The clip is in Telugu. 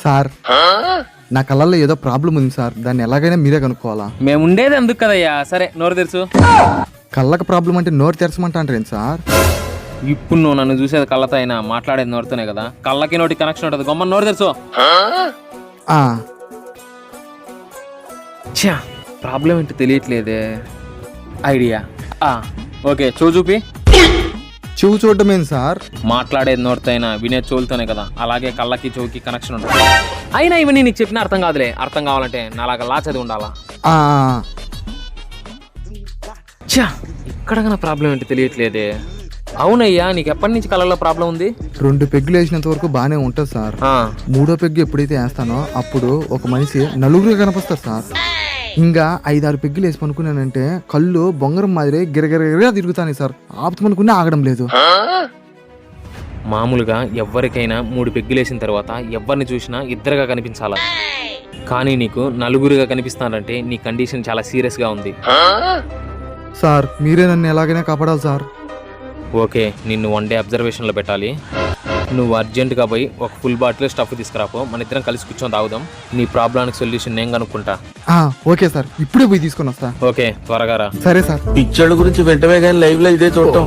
సార్ నా కళ్ళల్లో ఏదో ప్రాబ్లం ఉంది సార్, దాన్ని ఎలాగైనా మీరే కనుక్కోవాలా. మేము ఉండేది ఎందుకు కదయ్యా. సరే నోరు తెరుచు. కళ్ళకి ప్రాబ్లం అంటే నోరు తెరచమంటారేంటి సార్? ఇప్పుడు నువ్వు నన్ను చూసేది కళ్ళతో అయినా మాట్లాడేది నోరుతోనే కదా. కళ్ళకి నోటి కనెక్షన్ ఉంటుంది. గొమ్మని నోరు తెరుచు. ఛా, ప్రాబ్లం ఏంటి తెలియట్లేదే. ఐడియా. ఓకే, చూపి. చెవు చూడటం ఏంటి సార్? మాట్లాడేది నోటితో అయినా వినే చెవులతోనే కదా. అలాగే కళ్ళకి చెవుకి కనెక్షన్ ఉంటుంది. అయినా ఇవన్నీ నీకు చెప్పిన అర్థం కాదులే. అర్థం కావాలంటే నాలాగా లా చదివి ఉండాలా. ఛా, ఇక్కడ కన్నా ప్రాబ్లం ఏంటి తెలియట్లేదే. అవునయ్యా, నీకు ఎప్పటి నుంచి కళ్ళలో ప్రాబ్లం ఉంది? 2 పెగ్గులు వేసినంత వరకు బానే ఉంటది సార్. 3వ పెగ్గు ఎప్పుడైతే వేస్తానో అప్పుడు ఒక మనిషి నలుగురు కనిపిస్తారు సార్. ఇంకా 5-6 పెగ్గులు వేసి పనుకున్నానంటే కళ్ళు బొంగరం మాదిరి గిరగిరగా తిరుగుతాయి సార్. ఆపుతామనుకునే ఆగడం లేదు. మామూలుగా ఎవరికైనా 3 పెగ్గులు వేసిన తర్వాత ఎవరిని చూసినా ఇద్దరుగా కనిపించాలా. కానీ నీకు నలుగురుగా కనిపిస్తానంటే నీ కండిషన్ చాలా సీరియస్ గా ఉంది సార్. మీరే నన్ను ఎలాగైనా కాపాడాలి సార్. ఓకే, నిన్ను 1 డే అబ్జర్వేషన్లో పెట్టాలి. నువ్వు అర్జెంటుగా పోయి ఒక ఫుల్ బాటిల్ స్టఫ్ తీసుకురాపో. మన ఇద్దరం కలిసి కూర్చొని తాగుదాం. నీ ప్రాబ్లానికి సొల్యూషన్ నేను కనుక్కుంటా. ఓకే సార్, ఇప్పుడే పోయి తీసుకొని వస్తా. ఓకే, త్వరగా రా. సరే సార్. పిచ్చోళ్ళ గురించి వెంటనే కానీ లైవ్ లో ఇదే చూడటం